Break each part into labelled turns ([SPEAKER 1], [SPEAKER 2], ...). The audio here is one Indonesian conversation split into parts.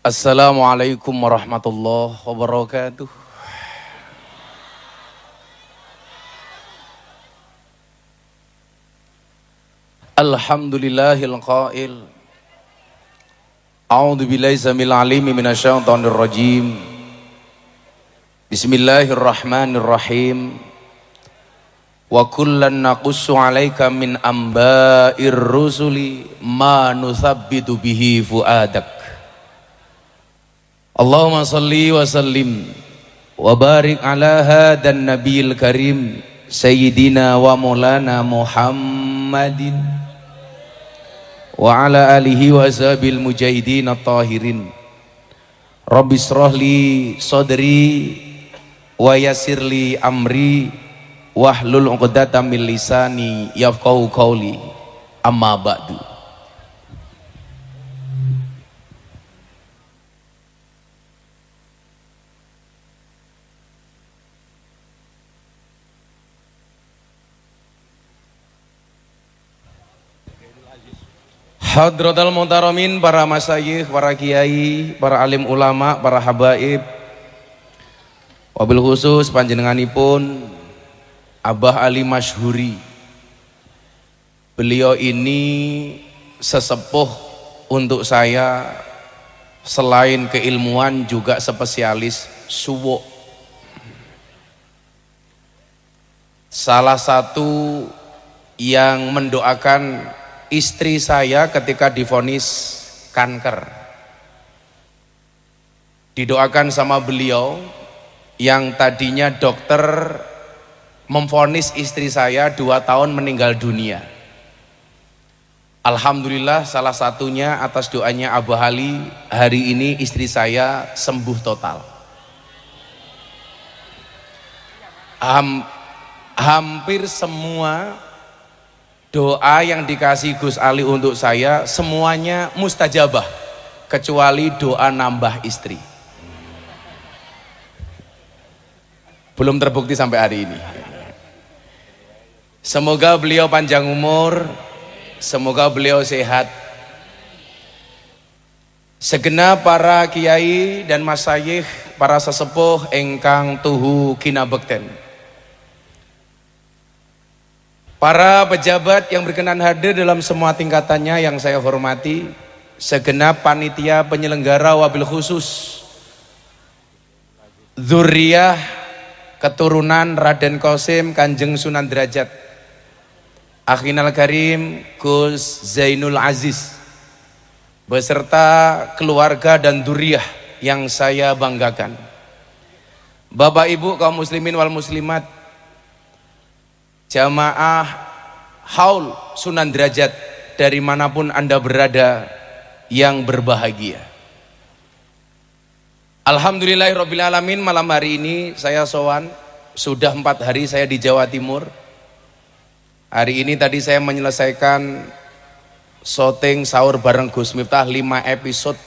[SPEAKER 1] Assalamualaikum warahmatullahi wabarakatuh. Alhamdulillahil qail. A'udzu billahi samil alim minasyaitonir rajim. Bismillahirrahmanirrahim. Wa kullan naqussu 'alaika min amba'ir rusuli ma nuthabbitu bihi fuadak. Allahumma salli wa sallim wa barik ala hadan nabiyil karim sayyidina wa maulana Muhammadin wa ala alihi wa ashabil mujahidin at-tahirin. Rabbi shrah li sadri wa yassir li amri wahlul 'uqdatam min lisani yafqahu qawli. Amma ba'du. Hadratal muhtaramin, para masyayikh, para kiai, para alim ulama, para habaib, wabil khusus panjenenganipun Abah Ali Masyhuri. Beliau ini sesepuh untuk saya, selain keilmuan juga spesialis suwo. Salah satu yang mendoakan istri saya ketika divonis kanker. Didoakan sama beliau yang tadinya dokter memvonis istri saya 2 tahun meninggal dunia. Alhamdulillah salah satunya atas doanya Abah Ali, hari ini istri saya sembuh total. Hampir semua doa yang dikasih Gus Ali untuk saya semuanya mustajabah, kecuali doa nambah istri. Belum terbukti sampai hari ini. Semoga beliau panjang umur, semoga beliau sehat. Segenap para kiai dan masyayikh, para sesepuh engkang tuhu kinabekten, para pejabat yang berkenan hadir dalam semua tingkatannya yang saya hormati, segenap panitia penyelenggara wabil khusus dzurriyah keturunan Raden Qasim Kanjeng Sunan Derajat, Akhinal Karim Gus Zainul Aziz, beserta keluarga dan dzurriyah yang saya banggakan. Bapak Ibu kaum muslimin wal muslimat, jamaah haul Sunan Derajat dari manapun Anda berada yang berbahagia. Alhamdulillahirrabbilalamin, malam hari ini saya sowan, sudah 4 hari saya di Jawa Timur. Hari ini tadi saya menyelesaikan syuting sahur bareng Gus Miftah 5 episode,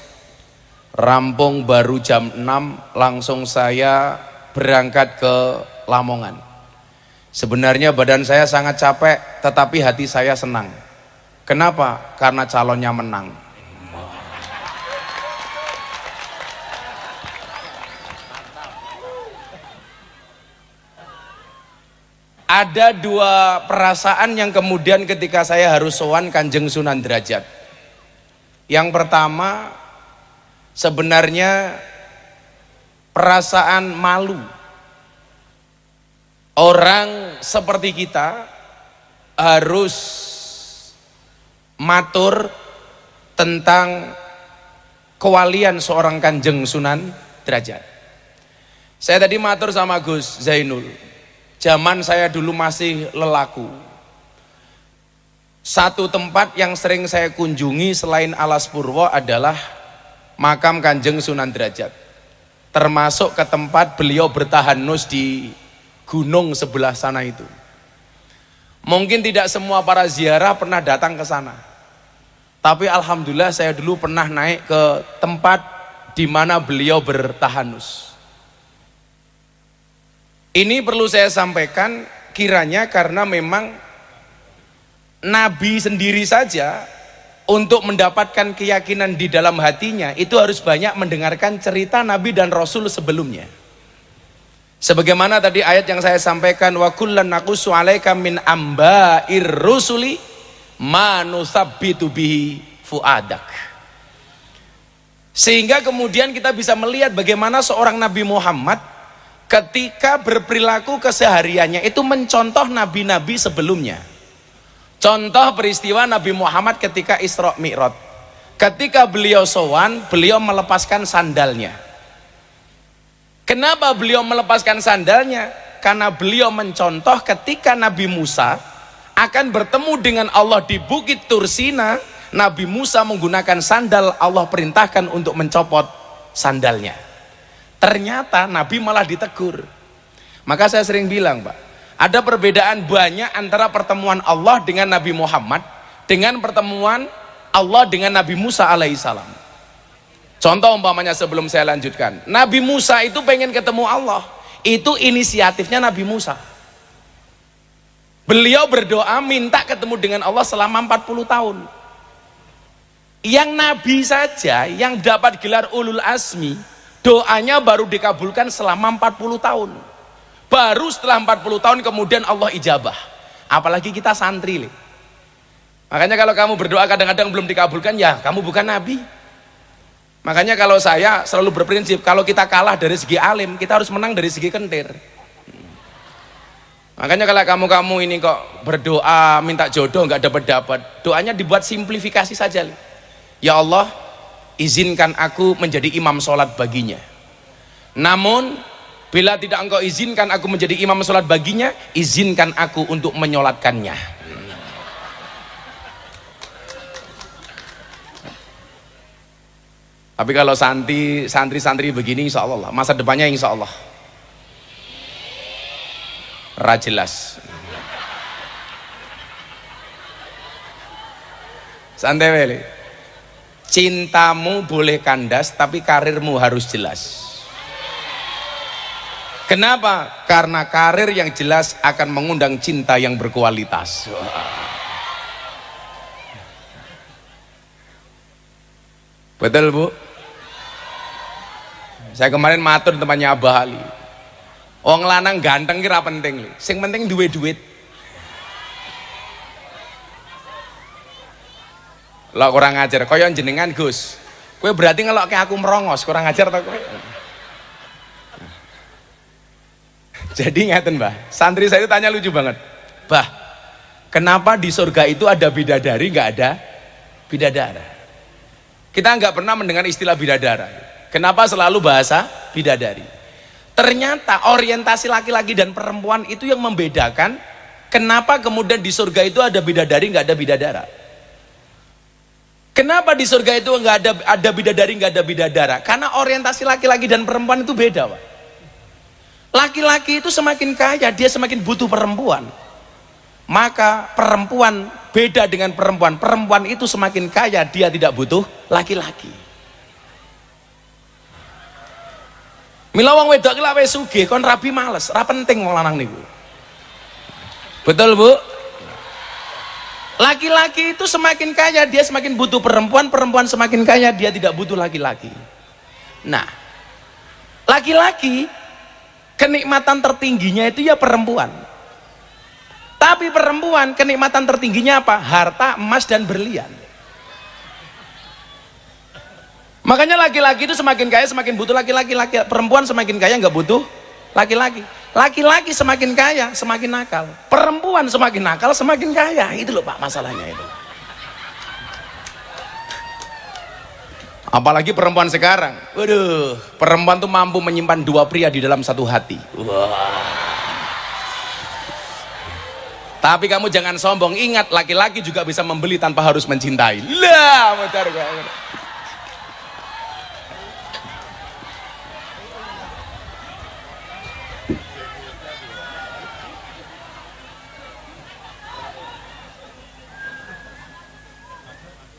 [SPEAKER 1] rampung baru jam 6, langsung saya berangkat ke Lamongan. Sebenarnya badan saya sangat capek, tetapi hati saya senang. Kenapa? Karena calonnya menang. Ada 2 perasaan yang kemudian ketika saya harus sowan Kanjeng Sunan Derajat. Yang pertama, sebenarnya perasaan malu. Orang seperti kita harus matur tentang kewalian seorang Kanjeng Sunan Derajat. Saya tadi matur sama Gus Zainul, zaman saya dulu masih lelaku, satu tempat yang sering saya kunjungi selain Alas Purwo adalah makam Kanjeng Sunan Derajat, termasuk ke tempat beliau bertahanus di gunung sebelah sana itu. Mungkin tidak semua para ziarah pernah datang ke sana, tapi alhamdulillah saya dulu pernah naik ke tempat di mana beliau bertahanus. Ini perlu saya sampaikan, kiranya karena memang Nabi sendiri saja untuk mendapatkan keyakinan di dalam hatinya itu harus banyak mendengarkan cerita Nabi dan Rasul sebelumnya. Sebagaimana tadi ayat yang saya sampaikan, wa kullan naqussu 'alaika min amba'ir rusuli ma nusabbitu bihi fuadak. Sehingga kemudian kita bisa melihat bagaimana seorang Nabi Muhammad ketika berperilaku kesehariannya itu mencontoh nabi-nabi sebelumnya. Contoh peristiwa Nabi Muhammad ketika Isra Mi'raj. Ketika beliau sowan, beliau melepaskan sandalnya. Kenapa beliau melepaskan sandalnya? Karena beliau mencontoh ketika Nabi Musa akan bertemu dengan Allah di Bukit Tursina, Nabi Musa menggunakan sandal, Allah perintahkan untuk mencopot sandalnya. Ternyata Nabi malah ditegur. Maka saya sering bilang, Pak, ada perbedaan banyak antara pertemuan Allah dengan Nabi Muhammad dengan pertemuan Allah dengan Nabi Musa alaihissalam. Contoh umpamanya sebelum saya lanjutkan, Nabi Musa itu pengen ketemu Allah, itu inisiatifnya Nabi Musa. Beliau berdoa minta ketemu dengan Allah selama 40 tahun. Yang Nabi saja yang dapat gelar ulul azmi, doanya baru dikabulkan selama 40 tahun. Baru setelah 40 tahun kemudian Allah ijabah. Apalagi kita santri. Makanya kalau kamu berdoa kadang-kadang belum dikabulkan, ya kamu bukan Nabi. Makanya kalau saya selalu berprinsip, kalau kita kalah dari segi alim, kita harus menang dari segi kentir. Makanya kalau kamu ini kok berdoa minta jodoh nggak dapat, doanya dibuat simplifikasi saja. Ya Allah, izinkan aku menjadi imam sholat baginya. Namun bila tidak engkau izinkan aku menjadi imam sholat baginya, izinkan aku untuk menyolatkannya. Tapi kalau santri-santri begini, insya Allah masa depannya insya Allah jelas. Santai wele. Cintamu boleh kandas, tapi karirmu harus jelas. Kenapa? Karena karir yang jelas akan mengundang cinta yang berkualitas. Betul, Bu? Saya kemarin matur temannya Abah Ali. Wong lanang ganteng kira penting, sing penting duwe duit. Lah kurang ajar, kaya jenengan Gus. Kowe berarti ngelokke aku merongos, kurang ajar ta kowe. Jadi ngaten, Mbah. Santri saya itu tanya lucu banget. Bah, kenapa di surga itu ada bidadari, nggak ada bidadara? Kita nggak pernah mendengar istilah bidadara. Kenapa selalu bahasa bidadari? Ternyata orientasi laki-laki dan perempuan itu yang membedakan kenapa kemudian di surga itu ada bidadari, nggak ada bidadara. Kenapa di surga itu nggak ada bidadari, nggak ada bidadara? Karena orientasi laki-laki dan perempuan itu beda, Pak. Laki-laki itu semakin kaya, dia semakin butuh perempuan. Maka perempuan beda dengan perempuan. Perempuan itu semakin kaya, dia tidak butuh laki-laki. Mila wong wedok ki lak wis sugih kon rabi males, ra penting wong lanang niku. Betul, Bu? Laki-laki itu semakin kaya, dia semakin butuh perempuan, perempuan semakin kaya, dia tidak butuh laki-laki. Nah, laki-laki kenikmatan tertingginya itu ya perempuan. Tapi perempuan kenikmatan tertingginya apa? Harta, emas, dan berlian. Makanya laki-laki itu semakin kaya semakin butuh laki-laki. Perempuan semakin kaya nggak butuh laki-laki. Laki-laki semakin kaya semakin nakal. Perempuan semakin nakal semakin kaya. Itu loh Pak masalahnya itu. Apalagi perempuan sekarang. Waduh, perempuan tuh mampu menyimpan dua pria di dalam satu hati. Wah. Tapi kamu jangan sombong, ingat laki-laki juga bisa membeli tanpa harus mencintai. Lah, bentar gue.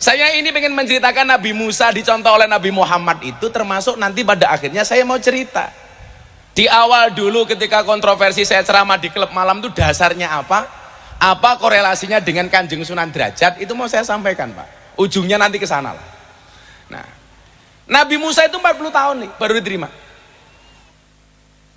[SPEAKER 1] Saya ini pengen menceritakan Nabi Musa dicontoh oleh Nabi Muhammad itu, termasuk nanti pada akhirnya saya mau cerita. Di awal dulu ketika kontroversi saya ceramah di klub malam itu dasarnya apa? Apa korelasinya dengan Kanjeng Sunan Derajat? Itu mau saya sampaikan, Pak. ujungnya nanti ke sana lah. Nah, Nabi Musa itu 40 tahun nih baru diterima.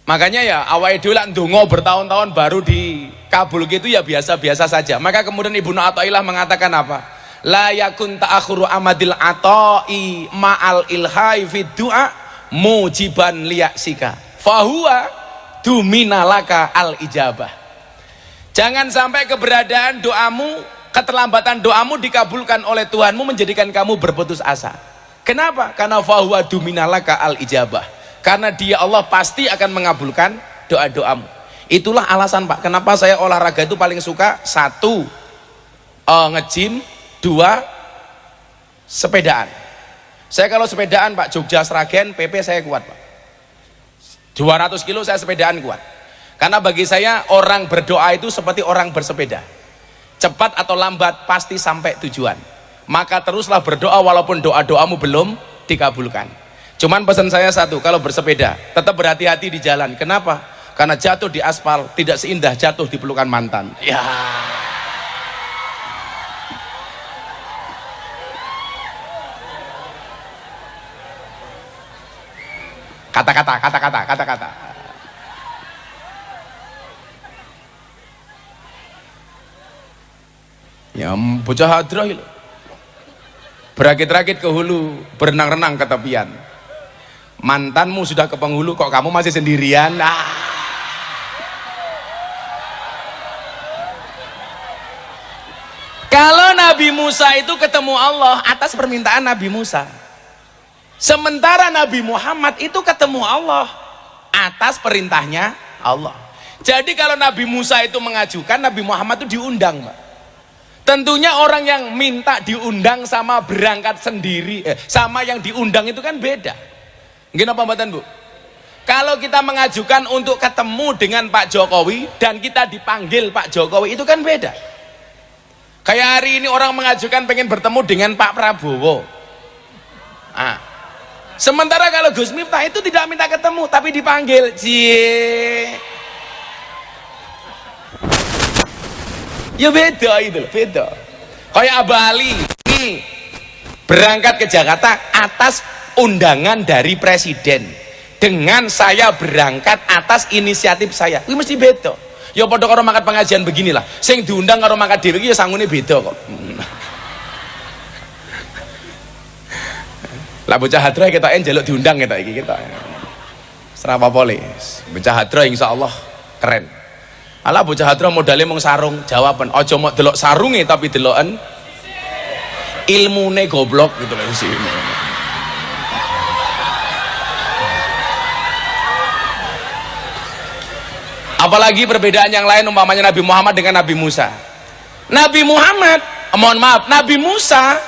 [SPEAKER 1] Makanya ya awake dhewe lak ndonga bertahun-tahun baru dikabul gitu ya biasa-biasa saja. Maka kemudian Ibnu Athaillah mengatakan apa? La yakun ta'akhuru amadil ata'i ma'al ilhai fid du'a mujiban liyaksika. Fahuwa duminalaka al ijabah. Jangan sampai keberadaan doamu, keterlambatan doamu dikabulkan oleh Tuhanmu menjadikan kamu berputus asa. Kenapa? Karena fahuwa duminalaka al ijabah. Karena dia Allah pasti akan mengabulkan doa-doamu. Itulah alasan Pak, kenapa saya olahraga itu paling suka. 1 nge-gym, 2 sepedaan. Saya kalau sepedaan Pak, Jogja Sragen PP saya kuat Pak. 200 kilo saya sepedaan kuat. Karena bagi saya orang berdoa itu seperti orang bersepeda. Cepat atau lambat pasti sampai tujuan. Maka teruslah berdoa walaupun doa-doamu belum dikabulkan. Cuman pesan saya satu, kalau bersepeda tetap berhati-hati di jalan. Kenapa? Karena jatuh di aspal tidak seindah jatuh di pelukan mantan. Ya. Kata-kata. Ya bocah hadrah itu. Berakit-rakit ke hulu, berenang-renang ke tepian. Mantanmu sudah ke penghulu kok kamu masih sendirian. Kalau Nabi Musa itu ketemu Allah atas permintaan Nabi Musa, sementara Nabi Muhammad itu ketemu Allah atas perintahnya Allah. Jadi kalau Nabi Musa itu mengajukan, Nabi Muhammad itu diundang Mbak. Tentunya orang yang minta diundang sama berangkat sendiri sama yang diundang itu kan beda. Mungkin apa mbatan Bu? Kalau kita mengajukan untuk ketemu dengan Pak Jokowi dan kita dipanggil Pak Jokowi itu kan beda. Kayak hari ini orang mengajukan pengen bertemu dengan Pak Prabowo. Sementara kalau Gus Miftah itu tidak minta ketemu tapi dipanggil. Ya beda itu loh, beda. Kayak Abah Ali ini berangkat ke Jakarta atas undangan dari presiden, dengan saya berangkat atas inisiatif saya. Ini mesti beda. Ya padha karo mangkat pengajian beginilah. Sing diundang karo mangkat dhewe iki ya sangune beda kok. Lah bocah hadra ketok njaluk diundang ketok iki ketok. Serapa polis. Bocah hadra insyaallah keren. Alah bocah hadra modalnya mung sarung, jawaban aja mau delok sarunge tapi deloken ilmune goblok gitu loh sih. Apalagi perbedaan yang lain umpamanya Nabi Muhammad dengan Nabi Musa. Nabi Muhammad, mohon maaf, Nabi Musa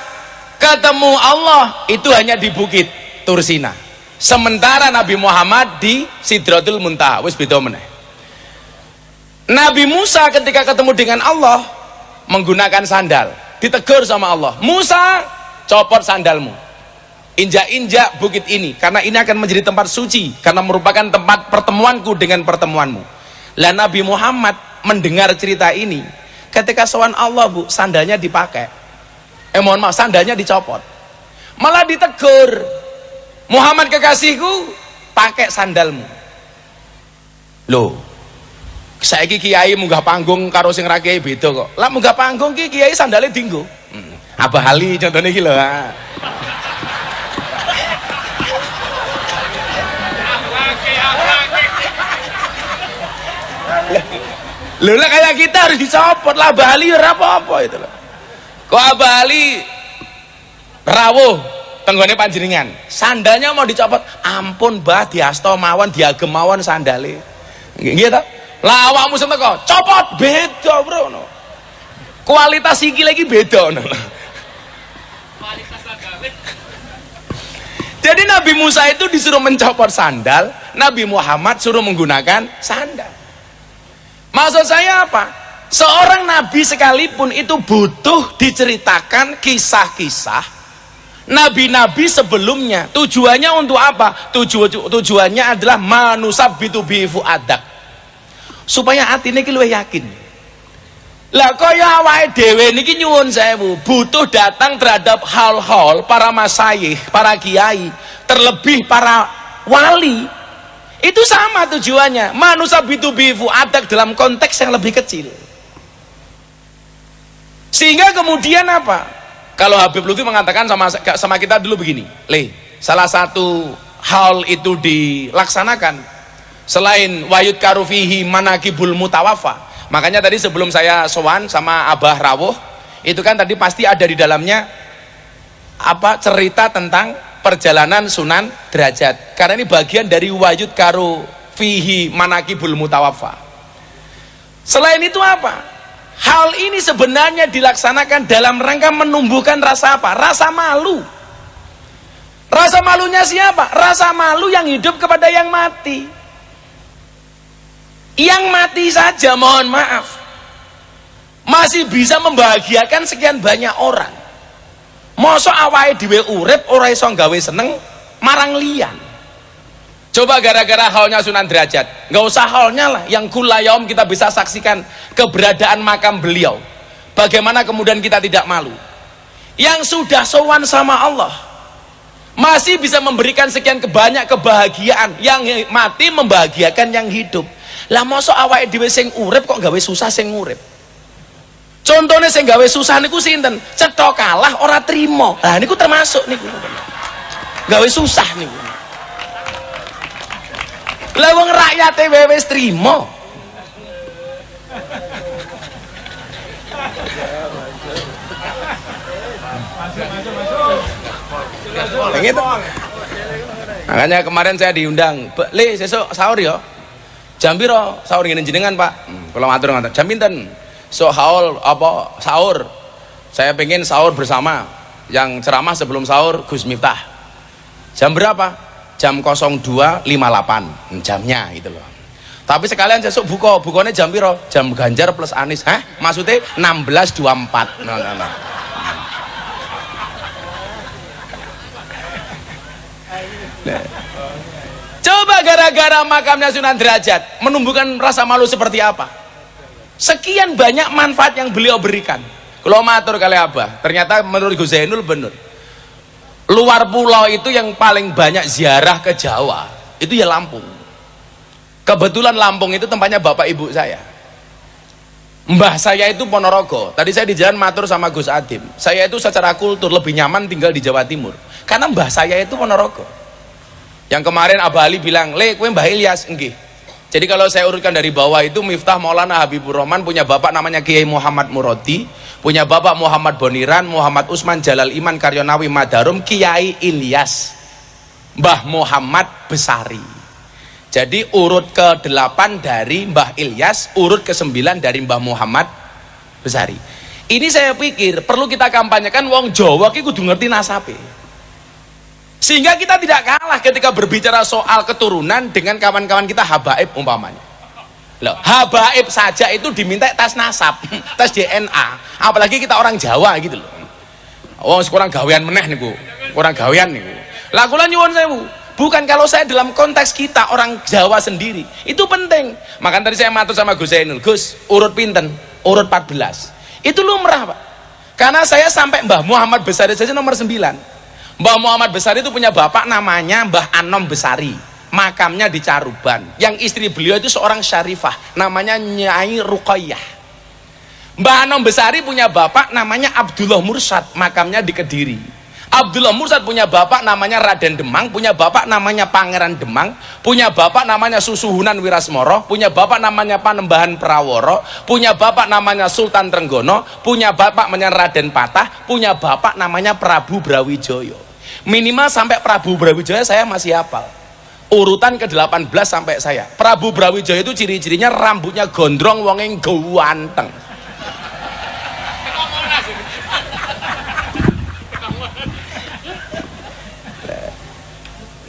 [SPEAKER 1] ketemu Allah itu hanya di Bukit Tursina. Sementara Nabi Muhammad di Sidratul Muntaha, wis beda meneh. Nabi Musa ketika ketemu dengan Allah menggunakan sandal, ditegur sama Allah. Musa, copot sandalmu. Injak-injak bukit ini karena ini akan menjadi tempat suci karena merupakan tempat pertemuanku dengan pertemuanmu. Lah Nabi Muhammad mendengar cerita ini ketika sowan Allah Bu, sandalnya dipakai. Mohon maaf, sandalnya dicopot. Malah ditegur. Muhammad kekasihku, pakai sandalmu. Loh, saiki kiai munggah panggung karo sing ra kiai beda kok. Lah munggah panggung ki kiai sandale dinggo. Abah Ali contohnya iki lho. Loh lah kayak kita harus dicopot lah. Abah Ali ora apa-apa itu loh. Kok Abah Ali rawuh tenggone panjenengan, sandalnya mau dicopot, ampun Mbah diasto mawon diagem mawon sandale. Nggih ta? Lah awakmu sing teko, copot beda, Bro. No. Kualitas iki lagi beda no. Kualitas agawe. Jadi Nabi Musa itu disuruh mencopot sandal, Nabi Muhammad suruh menggunakan sandal. Maksud saya apa? Seorang nabi sekalipun itu butuh diceritakan kisah-kisah nabi-nabi sebelumnya. Tujuannya untuk apa? Tujuannya adalah manusabbitu bi fuadak. Supaya hati ini luwih yakin. Lah kaya awake dhewe niki nyuwun sewu, butuh datang terhadap hal-hal para masyayikh, para kiai, terlebih para wali. Itu sama tujuannya. Manusia bitubifu adak dalam konteks yang lebih kecil. Sehingga kemudian apa? Kalau Habib Lutfi mengatakan sama kita dulu begini, salah satu hal itu dilaksanakan selain wayud karufihi manakibul mutawafa. Makanya tadi sebelum saya sowan sama Abah Rawuh, itu kan tadi pasti ada di dalamnya apa cerita tentang perjalanan Sunan Derajat. Karena ini bagian dari wayud karu fihi manakibul mutawafa. Selain itu apa? Hal ini sebenarnya dilaksanakan dalam rangka menumbuhkan rasa apa? Rasa malu. Rasa malunya siapa? Rasa malu yang hidup kepada yang mati. Yang mati saja, mohon maaf, masih bisa membahagiakan sekian banyak orang. Mosok awake dhewe urip ora iso gawe seneng marang liyan. Coba gara-gara halnya Sunan Derajat, nggak usah halnya lah, yang kulayom kita bisa saksikan keberadaan makam beliau. Bagaimana kemudian kita tidak malu? Yang sudah sowan sama Allah masih bisa memberikan sekian banyak kebahagiaan. Yang mati membahagiakan yang hidup. Lah mosok awake dhewe sing urip kok gawe susah sing urip. Contohnya sing gawe susah niku sinten? Cetha kalah ora trimo. Lah niku termasuk niku. Gawe susah niku. Lah wong rakyate wis trimo. Gitu. Makanya kemarin saya diundang, "Le, sesuk sahur ya." Jam piro sahur ngene jenengan, Pak? Kalau matur ngoten. Jam pinten? So haul apa sahur? Saya pengen sahur bersama. Yang ceramah sebelum sahur Gus Miftah. Jam berapa? Jam 02.58 jamnya gitu loh. Tapi sekalian sesuk bukanya jam piro? Jam Ganjar plus Anies. Hah? Maksudnya 16.24. Nah. Coba gara-gara makamnya Sunan Derajat menumbuhkan rasa malu seperti apa? Sekian banyak manfaat yang beliau berikan. Kalau matur kali Abah, ternyata menurut Gus Zainul benar. Luar pulau itu yang paling banyak ziarah ke Jawa itu ya Lampung. Kebetulan Lampung itu tempatnya bapak ibu saya. Mbah saya itu Ponorogo. Tadi saya di jalan matur sama Gus Adim. Saya itu secara kultur lebih nyaman tinggal di Jawa Timur karena mbah saya itu Ponorogo. Yang kemarin Abah Ali bilang, "Le, kowe Mbah Ilyas." Nggih. Jadi kalau saya urutkan dari bawah itu Miftah Maulana Habibur Rahman punya bapak namanya Kiai Muhammad Murodi, punya bapak Muhammad Boniran, Muhammad Usman Jalal Iman Karyonawi Madarum, Kiai Ilyas, Mbah Muhammad Besari. Jadi urut ke-8 dari Mbah Ilyas, urut ke-9 dari Mbah Muhammad Besari. Ini saya pikir perlu kita kampanyekan, wong Jawa ki kudu ngerti nasabe. Sehingga kita tidak kalah ketika berbicara soal keturunan dengan kawan-kawan kita habaib umpamanya. Loh, habaib saja itu diminta tes nasab, tes DNA. Apalagi kita orang Jawa gitu loh. Oh, kurang gawean meneh niku. Kurang gawean niku. Lah kula nyuwun sewu, bukan kalau saya dalam konteks kita orang Jawa sendiri. Itu penting. Makanya tadi saya matur sama Gus Zainul, "Gus, urut pinten? Urut 14." Itu lumrah, Pak. Karena saya sampai Mbah Muhammad Besari saja nomor 9. Mbah Muhammad Besari itu punya bapak namanya Mbah Anom Besari, makamnya di Caruban. Yang istri beliau itu seorang syarifah namanya Nyai Ruqayyah. Mbah Anom Besari punya bapak namanya Abdullah Mursad, makamnya di Kediri. Abdullah Mursad punya bapak namanya Raden Demang, punya bapak namanya Pangeran Demang, punya bapak namanya Susuhunan Wirasmoro, punya bapak namanya Panembahan Praworo, punya bapak namanya Sultan Trenggono, punya bapak namanya Raden Patah, punya bapak namanya Prabu Brawijaya. Minimal sampai Prabu Brawijaya saya masih hafal. Urutan ke-18 sampai saya. Prabu Brawijaya itu ciri-cirinya rambutnya gondrong, wonge ganteng.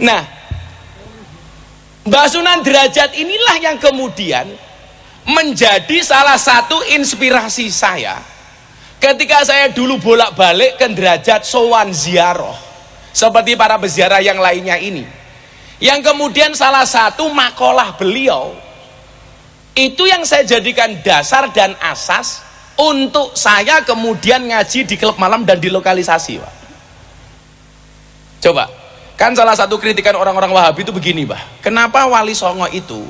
[SPEAKER 1] Nah, Mbah Sunan Derajat inilah yang kemudian menjadi salah satu inspirasi saya ketika saya dulu bolak-balik ke Derajat sowan ziarah seperti para peziarah yang lainnya ini, yang kemudian salah satu makalah beliau itu yang saya jadikan dasar dan asas untuk saya kemudian ngaji di klub malam dan di lokalisasi, Pak. Coba, kan salah satu kritikan orang-orang Wahabi itu begini, Pak. Kenapa Wali Songo itu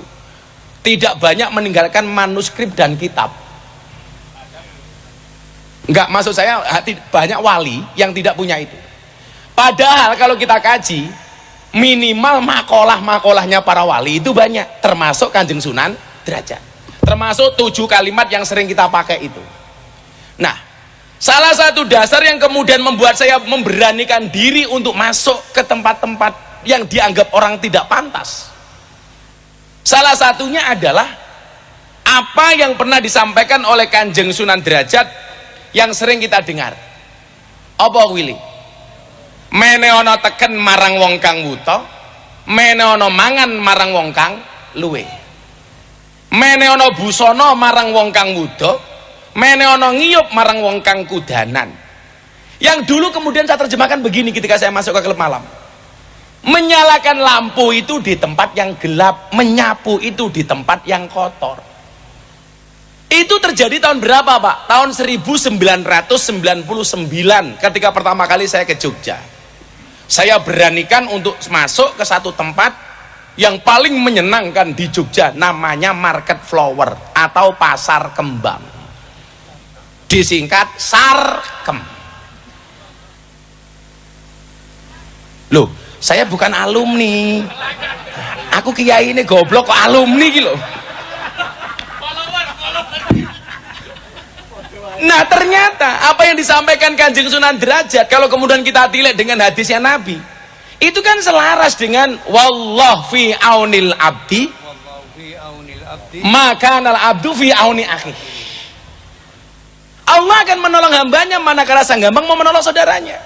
[SPEAKER 1] tidak banyak meninggalkan manuskrip dan kitab? Enggak, maksud saya banyak wali yang tidak punya itu. Padahal kalau kita kaji, minimal makalah-makalahnya para wali itu banyak, termasuk Kanjeng Sunan Derajat, termasuk 7 kalimat yang sering kita pakai itu. Nah, salah satu dasar yang kemudian membuat saya memberanikan diri untuk masuk ke tempat-tempat yang dianggap orang tidak pantas, salah satunya adalah apa yang pernah disampaikan oleh Kanjeng Sunan Derajat yang sering kita dengar. Apa Willy? Mene ono teken marang wong kang wuta, mene ono mangan marang wong kang luwe. Mene ono busana marang wong kang wuda, mene ono ngiyup marang wong kang kudanan. Yang dulu kemudian saya terjemahkan begini ketika saya masuk ke klub malam. Menyalakan lampu itu di tempat yang gelap, menyapu itu di tempat yang kotor. Itu terjadi tahun berapa, Pak? Tahun 1999 ketika pertama kali saya ke Jogja. Saya beranikan untuk masuk ke satu tempat yang paling menyenangkan di Jogja, namanya Market Flower atau Pasar Kembang, disingkat Sarkem. Loh, saya bukan alumni, aku kiai ini goblok kok alumni gitu. Nah, ternyata apa yang disampaikan Kanjeng Sunan Derajat kalau kemudian kita tilik dengan hadisnya Nabi, itu kan selaras dengan wallah fi aunil abdi maka nal abdu fi auni akhi. Allah akan menolong hambanya manakala sang hamba mau menolong saudaranya.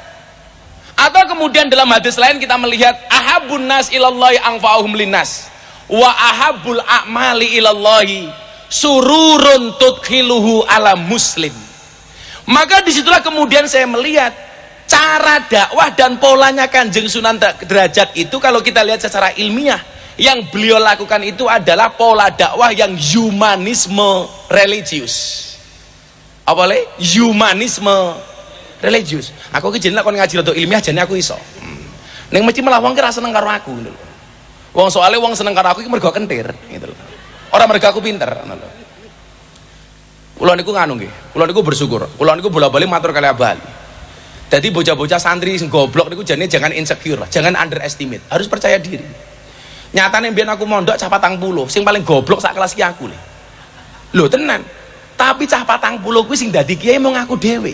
[SPEAKER 1] Atau kemudian dalam hadis lain kita melihat ahabun nas ilallahi anfa'uhum linnas wa ahabul a'mali ilallahi sururun tudkhiluhu ala muslim. Maka disitulah kemudian saya melihat cara dakwah dan polanya Kanjeng Sunan Derajat itu, kalau kita lihat secara ilmiah, yang beliau lakukan itu adalah pola dakwah yang humanisme religius. Apa le? Humanisme religius. Aku ki jeneng kon ngaji rada ilmiah jane aku iso. Ning mesti malah wong ki ra seneng karo aku ngono lho. Wong soalé wong seneng karo aku iki mergo kentir gitu lho. Ora mergo aku pinter ngono lho. Kula niku nganu nggih, kula niku bersyukur. Kula niku bola-bali matur kali abali. Jadi bocah-bocah santri sing goblok niku jane jangan insecure, jangan underestimate, harus percaya diri. Nyatane mbiyen aku mondok cah 40, sing paling goblok sak kelas ki aku le. Lho tenan. Tapi cah 40 kuwi sing dadi kiai mung aku dhewe.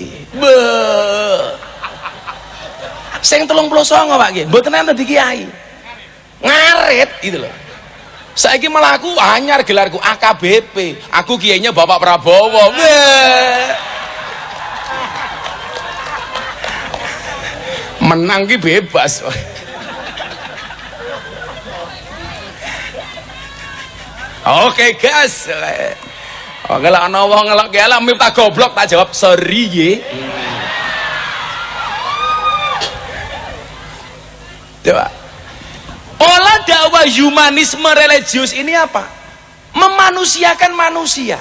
[SPEAKER 1] Sing 39 Pak nggih, mboten enten dadi kiai. Ngarit gitu loh. Saiki malah aku anyar gelarku AKBP, aku kiainya Bapak Prabowo. Menang ki bebas. Oke guys. Oke lah, ana wong ngelok gelak minta goblok tak jawab sorry ye. Coba. Pola dakwah humanisme religius ini apa? Memanusiakan manusia.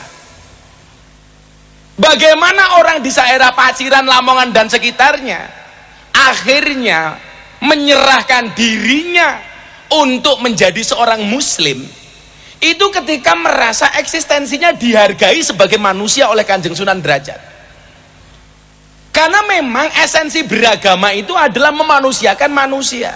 [SPEAKER 1] Bagaimana orang di daerah Paciran, Lamongan dan sekitarnya akhirnya menyerahkan dirinya untuk menjadi seorang muslim, itu ketika merasa eksistensinya dihargai sebagai manusia oleh Kanjeng Sunan Derajat. Karena memang esensi beragama itu adalah memanusiakan manusia.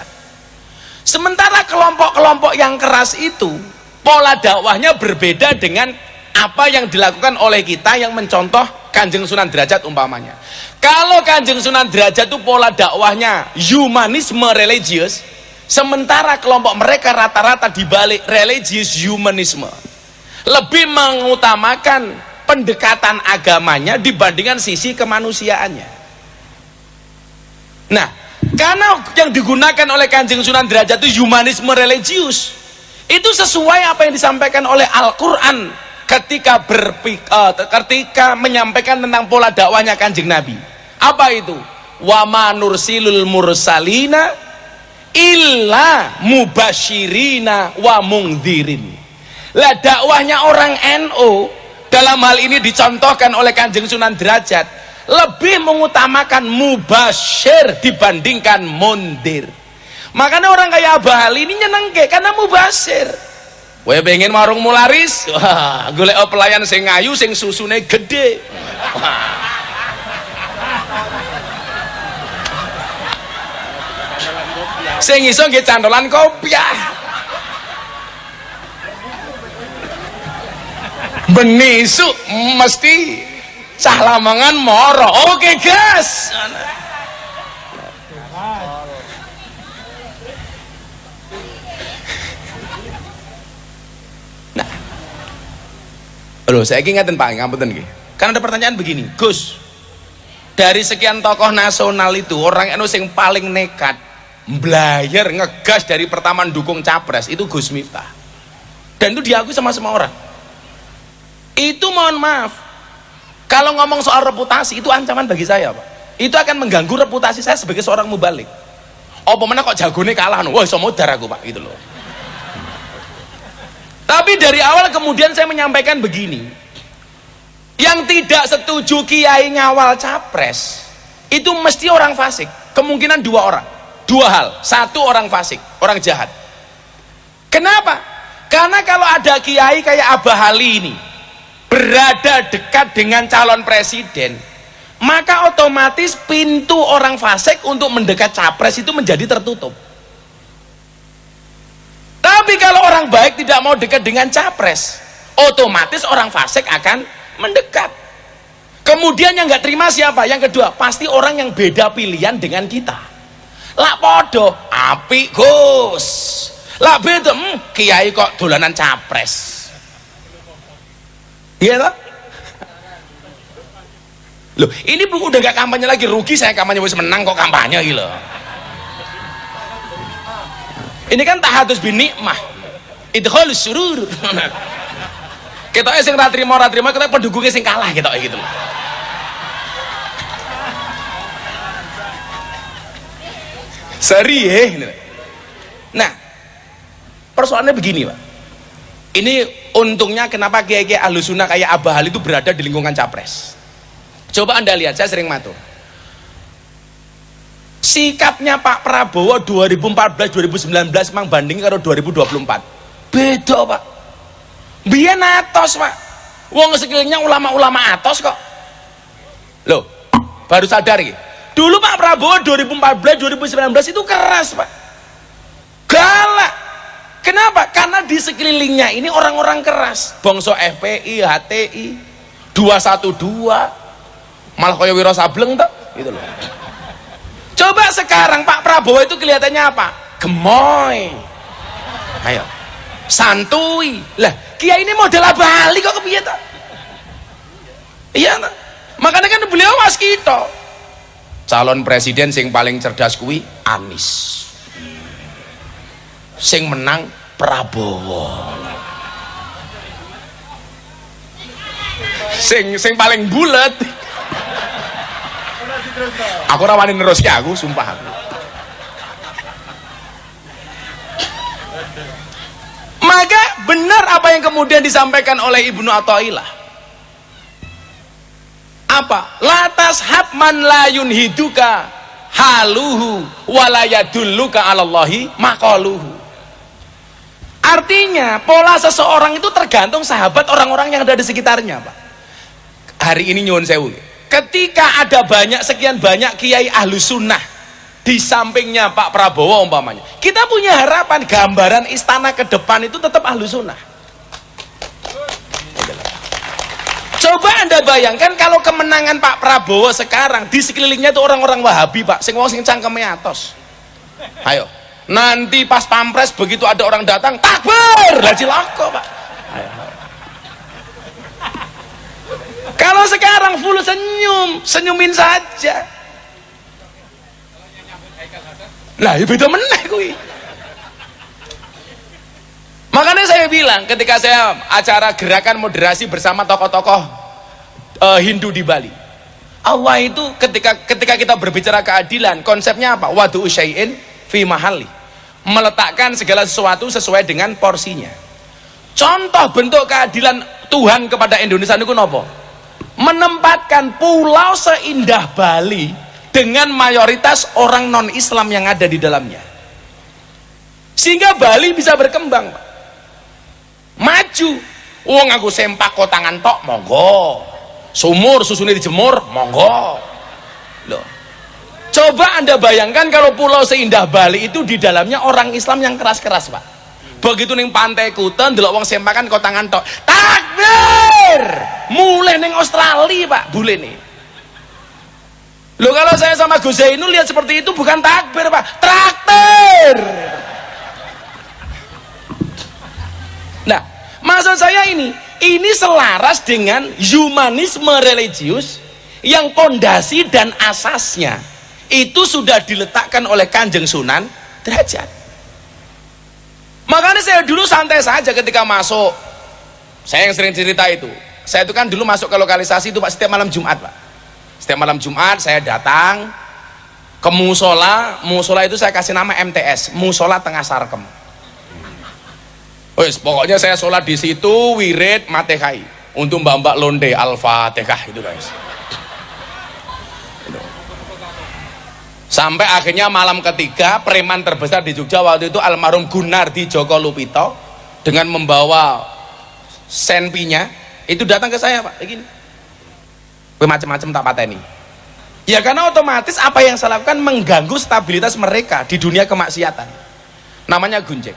[SPEAKER 1] Sementara kelompok-kelompok yang keras itu pola dakwahnya berbeda dengan apa yang dilakukan oleh kita yang mencontoh Kanjeng Sunan Derajat umpamanya. Kalau Kanjeng Sunan Derajat itu pola dakwahnya humanisme religius, sementara kelompok mereka rata-rata dibalik religius humanisme, lebih mengutamakan pendekatan agamanya dibandingkan sisi kemanusiaannya. Nah, karena yang digunakan oleh Kanjeng Sunan Derajat itu humanisme religius, itu sesuai apa yang disampaikan oleh Al-Quran ketika menyampaikan tentang pola dakwahnya Kanjeng Nabi. Apa itu? Wa ma nursilul mursalina illa mubasyirina wa mungdzirin. Lah dakwahnya orang NU dalam hal ini dicontohkan oleh Kanjeng Sunan Derajat, lebih mengutamakan mubasyir dibandingkan mundir. Makanya orang kayak Abah Ali ini nyenengke karena mubasyir. Kowe pengen warung mularis, wah golek pelayan sing ayu sing susune gede. Sing iso nggih cantolan kopiah. Benisu mesti cah Lamongan moro. Oke gas. Nah, loh saya ingatin Pak, ngapunten nggih. Kan ada pertanyaan begini, Gus, dari sekian tokoh nasional itu orang anu sing paling nekat mblayar ngegas dari pertama dukung capres itu Gus Miftah, dan itu diakui sama semua orang. Itu mohon maaf, kalau ngomong soal reputasi itu ancaman bagi saya Pak. Itu akan mengganggu reputasi saya sebagai seorang mubalik. Apa mana kok jagone kalah, wah iso modar aku Pak, gitu loh. Tapi dari awal kemudian saya menyampaikan begini, yang tidak setuju kiai ngawal capres itu mesti orang fasik. Kemungkinan dua orang, dua hal. Satu, orang fasik, orang jahat. Kenapa? Karena kalau ada kiai kayak Abah Ali ini berada dekat dengan calon presiden, maka otomatis pintu orang fasik untuk mendekat capres itu menjadi tertutup. Tapi kalau orang baik tidak mau dekat dengan capres, otomatis orang fasik akan mendekat. Kemudian yang nggak terima siapa? Yang kedua, pasti orang yang beda pilihan dengan kita. Lah podo, api Gus. Lah beda, kiai kok dolanan capres. Iya toh? Loh, ini udah gak kampanye lagi, rugi saya kampanye wis menang kok kampanye gitu loh. Ini kan tahadus bin nikmah, idkhulus surur. Ketoknya sing ra trimo kita pendukungnya sing kalah ketoknya gitu loh. Seri ya. Nah, persoalannya begini Pak. Ini untungnya kenapa kiai-kiai Ahlussunnah kayak Abah Ali itu berada di lingkungan capres. Coba Anda lihat, saya sering matur. Sikapnya Pak Prabowo 2014-2019 memang banding karo 2024. Beda Pak. Biyen atos Pak. Wong sekelilingnya ulama-ulama atos kok. Loh, baru sadar gitu. Dulu Pak Prabowo 2014-2019 itu keras Pak. Galak. Kenapa? Karena di sekelilingnya ini orang-orang keras. Bangsa FPI, HTI, 212. Malah kaya Wiro Sableng tuh, gitu loh. Coba sekarang Pak Prabowo itu kelihatannya apa? Gemoy. Ayo. Santuy. Lah, kiai ini model Abah Ali kok kepiye ta? Iya ta? Makanya kan beliau mas kita. Calon presiden sing paling cerdas kuwi Anies. Sing menang Prabowo. Sing paling bulet. Aku rawani neruski aku, sumpah aku. Maka benar apa yang kemudian disampaikan oleh Ibnu Athaillah. Apa? Latas habman la yunhiduka haluhu wala yadulluka 'alallahi maqaluhu. Artinya pola seseorang itu tergantung sahabat orang-orang yang ada di sekitarnya Pak. Hari ini nyuwun sewu, ketika ada sekian banyak kiai Ahlussunnah di sampingnya Pak Prabowo umpamanya, kita punya harapan gambaran istana ke depan itu tetap Ahlussunnah. Coba Anda bayangkan kalau kemenangan Pak Prabowo sekarang di sekelilingnya itu orang-orang Wahabi Pak, sing wong sing cangkeme atos. Ayo, nanti pas pampres begitu ada orang datang, takbir, lah cilaka Pak. Ayo. Kalau sekarang full senyumin saja. Lah, ya beda meneh kuwi. Makanya saya bilang ketika saya acara gerakan moderasi bersama tokoh-tokoh Hindu di Bali, Allah itu ketika kita berbicara keadilan, konsepnya apa? Wadu'u syai'in fi mahalli, meletakkan segala sesuatu sesuai dengan porsinya. Contoh bentuk keadilan Tuhan kepada Indonesia niku napa? Menempatkan pulau seindah Bali dengan mayoritas orang non-Islam yang ada di dalamnya, sehingga Bali bisa berkembang, Pak. Maju. Wong aku sempak kotangan tok monggo, sumur susune dijemur monggo. Loh, coba Anda bayangkan kalau pulau seindah Bali itu di dalamnya orang Islam yang keras-keras, Pak. Begitu ning Pantai Kuta ndelok wong sempakan kotangan tok, takbir, mulai ning Australia, Pak, bule nih. Loh, kalau saya sama Gus Zainul lihat seperti itu bukan takbir, Pak, traktir. Nah, maksud saya ini selaras dengan humanisme religius yang pondasi dan asasnya itu sudah diletakkan oleh Kanjeng Sunan Derajat. Makanya saya dulu santai saja ketika masuk. Saya yang sering cerita itu, saya itu kan dulu masuk ke lokalisasi itu, Pak, setiap malam Jumat, Pak. Setiap malam Jumat saya datang ke musola. Musola itu saya kasih nama MTS, Musola Tengah Sarkem. Wes, pokoknya saya sholat di situ, wirid, matehai untuk mbak-mbak londe, Al-Fatihah itu, guys. Sampai akhirnya malam ketiga, preman terbesar di Jogja waktu itu almarhum Gunardi Joko Lupito dengan membawa senpinya itu datang ke saya, Pak, begini, macam-macam tak pateni. Ya karena otomatis apa yang saya lakukan mengganggu stabilitas mereka di dunia kemaksiatan. Namanya gunjek.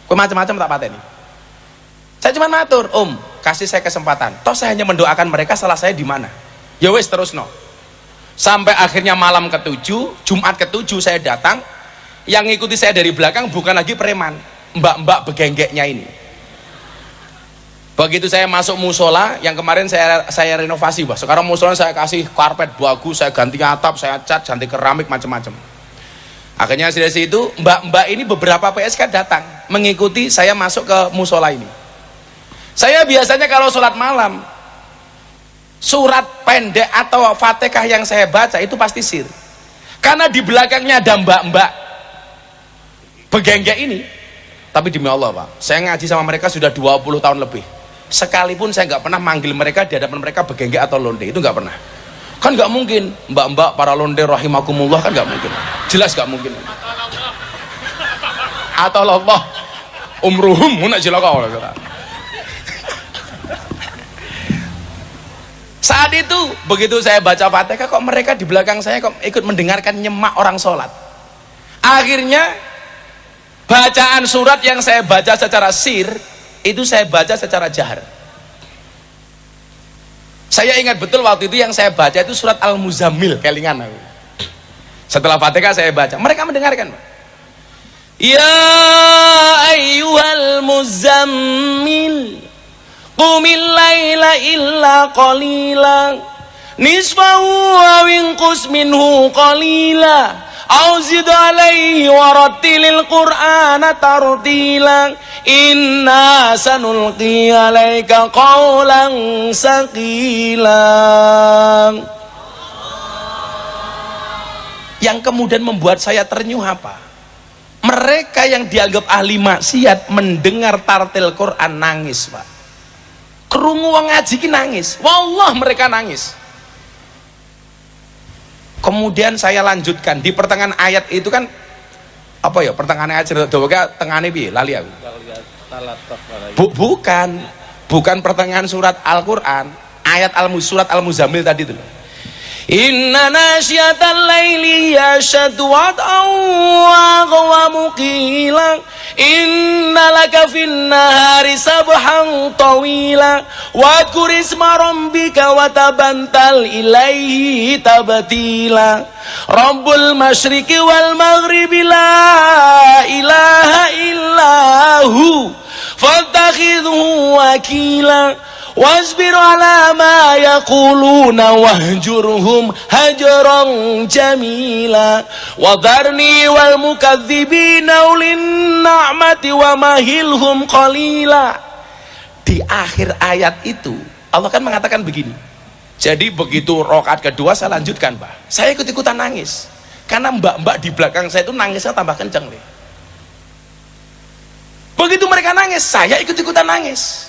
[SPEAKER 1] Macam-macam tak pateni. Saya cuma matur, Om, kasih saya kesempatan. Toh saya hanya mendoakan mereka, salah saya di mana? Ya wes, terus no. Sampai akhirnya malam ke-7, Jumat ke-7 saya datang. Yang ngikuti saya dari belakang bukan lagi preman, mbak-mbak begenggeknya ini. Begitu saya masuk musola, yang kemarin saya renovasi, Bah. Sekarang musola saya kasih karpet bagus, saya ganti atap, saya cat, ganti keramik, macam-macam. Akhirnya dari situ mbak-mbak ini beberapa PSK datang mengikuti saya masuk ke musola ini. Saya biasanya kalau sholat malam, surat pendek atau Fatihah yang saya baca itu pasti sir. Karena di belakangnya ada mbak-mbak begenggek ini. Tapi demi Allah, Pak, saya ngaji sama mereka sudah 20 tahun lebih. Sekalipun saya nggak pernah manggil mereka di hadapan mereka begenggek atau londe, itu nggak pernah. Kan nggak mungkin, mbak-mbak para londe rahimakumullah, kan nggak mungkin. Jelas nggak mungkin. Atau Allah umruhum munak jelaka. Saat itu begitu saya baca Fatihah, kok mereka di belakang saya kok ikut mendengarkan nyemak orang sholat. Akhirnya bacaan surat yang saya baca secara sir itu saya baca secara jahar. Saya ingat betul waktu itu yang saya baca itu surat Al-Muzammil, kelingan aku. Setelah Fatihah saya baca, mereka mendengarkan. Ya ayyuhal muzammil qumil laila illa qalila nisfahu wa inqus minhu qalila au zid alaihi warattilil qur'ana tartila inna sanulqi alaika qawlan saqila. Yang kemudian membuat saya ternyuh apa? Mereka yang dianggap ahli maksiat mendengar tartil Quran nangis, Pak. Krungu wong ngaji ki nangis. Wallah mereka nangis. Kemudian saya lanjutkan di pertengahan ayat itu kan apa ya, pertengahan ayat cerita tengane piye lali aku. Bukan pertengahan surat Al-Qur'an, ayat surat Al-Muzammil tadi itu. Inna nasyatal laili yashadu wat'aw wa ghwamu qila inna laka fin nahari sabhan tawila wadhkur isma rabbika wa tabantal ilaihi tabtila rabbul masyriqi wal maghribi la ilaha illahu fattakhidhu wakila wasbir ala ma yaquluna wahjurhum hajran jamila wadharni wal mukadzibina ulin na'mati wa mahilhum qalila. Di akhir ayat itu Allah kan mengatakan begini. Jadi begitu rakaat kedua saya lanjutkan, Pak. Saya ikut-ikutan nangis karena mbak-mbak di belakang saya itu nangisnya tambah kenceng nih. Begitu mereka nangis, saya ikut-ikutan nangis.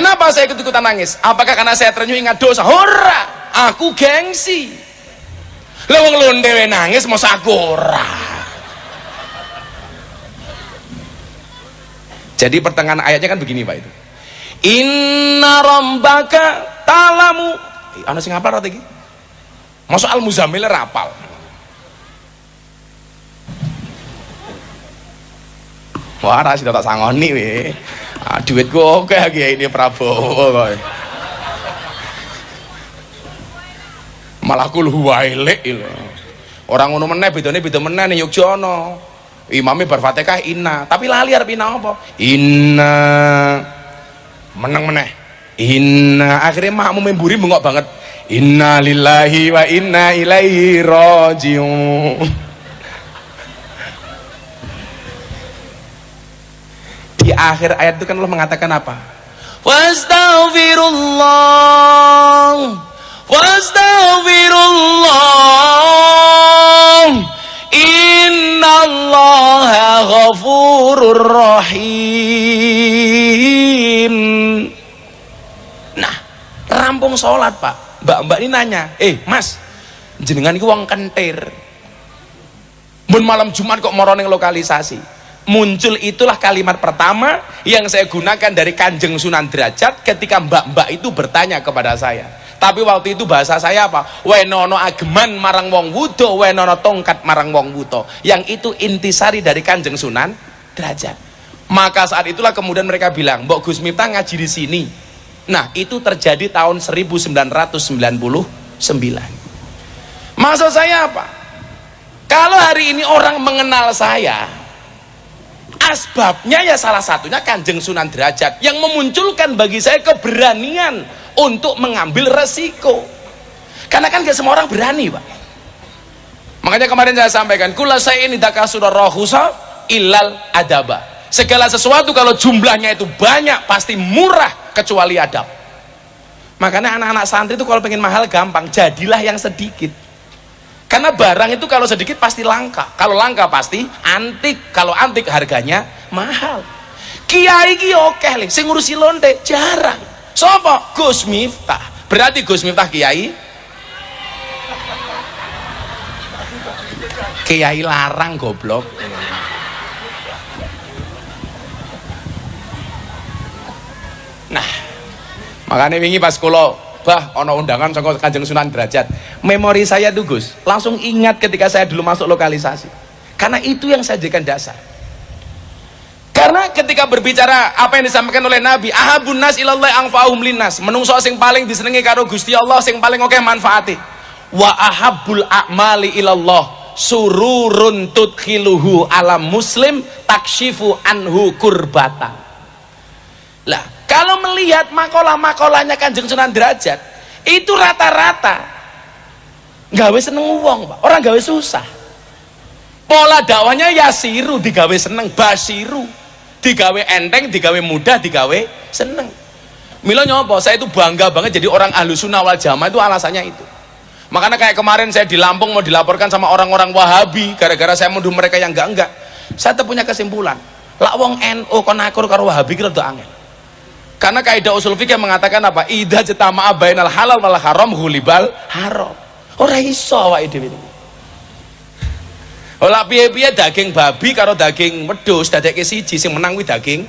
[SPEAKER 1] Kenapa saya ikut-ikutan nangis? Apakah karena saya terenyuh ingat dosa? Ora, aku gengsi. Lah wong lonte wae nangis masa aku ora. Jadi pertengahan ayatnya kan begini Pak itu. Inna rabbaka ta'lamu. Ana sing hafal ora iki? Masa Al-Muzammil rapal. Wah, ra sida tak sangoni we. Ah, duitku oke iki ini Prabowo kok. Malah kul huwailek lho. Orang ngono meneh bedane beda meneh ning Yogya ana. Imame bar Fatihah inna, tapi lali arep inna apa? Inna meneng meneh. Inna akhirnya makmum mburi bengok banget. Inna lillahi wa inna ilaihi rajiun. Di akhir ayat itu kan Allah mengatakan apa? Wastaghfirullah, wastaghfirullah, innallaha ghafurur rahim. Nah, rampung sholat Pak, mbak-mbak ini nanya, mas, jenengan iki wong kentir, mun malam Jumat kok moro ning lokalisasi. Muncul itulah kalimat pertama yang saya gunakan dari Kanjeng Sunan Derajat ketika mbak-mbak itu bertanya kepada saya. Tapi waktu itu bahasa saya apa? Wenono ageman marang wong wudo, wenono tongkat marang wong wuto. Yang itu intisari dari Kanjeng Sunan Derajat. Maka saat itulah kemudian mereka bilang, Mbok Gus Miftah ngaji di sini. Nah, itu terjadi tahun 1999. Maksud saya apa? Kalau hari ini orang mengenal saya, asbabnya ya salah satunya Kanjeng Sunan Derajat yang memunculkan bagi saya keberanian untuk mengambil resiko. Karena kan gak semua orang berani Pak. Makanya kemarin saya sampaikan, kula saya ini dakasura rohusa ilal adaba. Segala sesuatu kalau jumlahnya itu banyak pasti murah kecuali adab. Makanya anak-anak santri itu kalau pengen mahal gampang, jadilah yang sedikit. Karena barang itu kalau sedikit pasti langka, kalau langka pasti antik, kalau antik harganya mahal. Kiai ki oke le, sing ngurusi lonte jarang. Sopo? Gus Miftah. Berarti Gus Miftah kiai? Kiai larang goblok. Nah, makanya wingi pas kula bah ono undangan saka Kanjeng Sunan Derajat, memori saya tuh Gus langsung ingat ketika saya dulu masuk lokalisasi, karena itu yang saya jadikan dasar. Karena ketika berbicara apa yang disampaikan oleh Nabi, ahabun nas ilallah anfa'uhum linnas, menungso sing paling disenengi karo Gusti Allah sing paling oke manfaati. Wa ahabbul a'mali ilallah sururun tudkhiluhu alam muslim takshifu anhu kurbata. Lah, kalau melihat makalah-makalahnya Kanjeng Sunan Derajat, itu rata-rata gawe seneng wong, Pak. Orang gawe susah. Pola dakwahnya yasiru digawe seneng, basiru digawe enteng, digawe mudah, digawe seneng. Mila nyopo, saya itu bangga banget jadi orang Ahlussunnah wal Jamaah, itu alasannya itu. Makanya kayak kemarin saya di Lampung mau dilaporkan sama orang-orang Wahabi gara-gara saya menuduh mereka yang enggak. Saya tuh punya kesimpulan, lak wong NU kon akur karo Wahabi ki rada angel. Karena kaidah usul fikih mengatakan apa? Idza jatama'a bainal halal wal haram ghulibal haram. Ora iso awake dhewe iki. Ola piye-piye daging babi karo daging wedhus dadekke siji, sing menang kuwi daging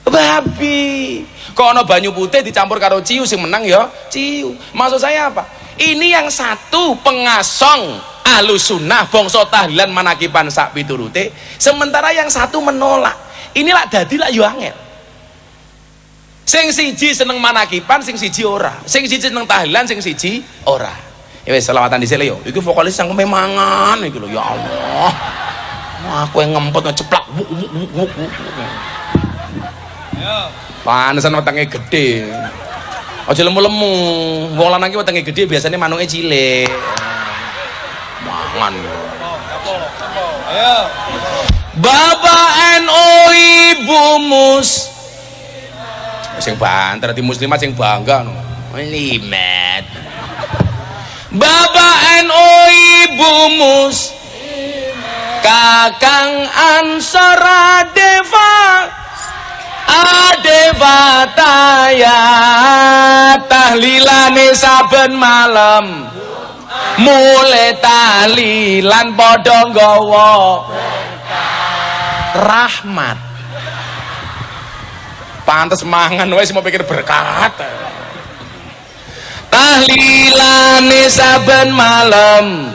[SPEAKER 1] babi. Kok ana banyu putih dicampur karo ciu, sing menang ya ciu. Maksud saya apa? Ini yang satu pengasong Ahlussunnah bangsa tahlilan manakiban sak piturute, sementara yang satu menolak. Inilah dadi lak yo angel. Sing siji seneng manakipan, sing siji ora. Sing siji seneng tahlilan, sing siji ora. Ya wis selawatan dhisik yo. Iku vokalis yang memangan iki lho, ya Allah. Wah, kowe ngempet ngeceplak. Yo. Panesan wetenge gedhe. Aja lemu-lemu. Wong lanang iki wetenge gedhe biasanya manuke cilik. Mangan. Ayo. Bapak NU Ibu Mus sing banter di muslimat sing bangga no. Limet. Bapak NU Ibu Mus Kakang Ansara Deva Adewataya tahlilane saben malam mulai tahlilan padha nggawa rahmat. Pantes mangan wis mau pikir berkat. Tahlilane saben malam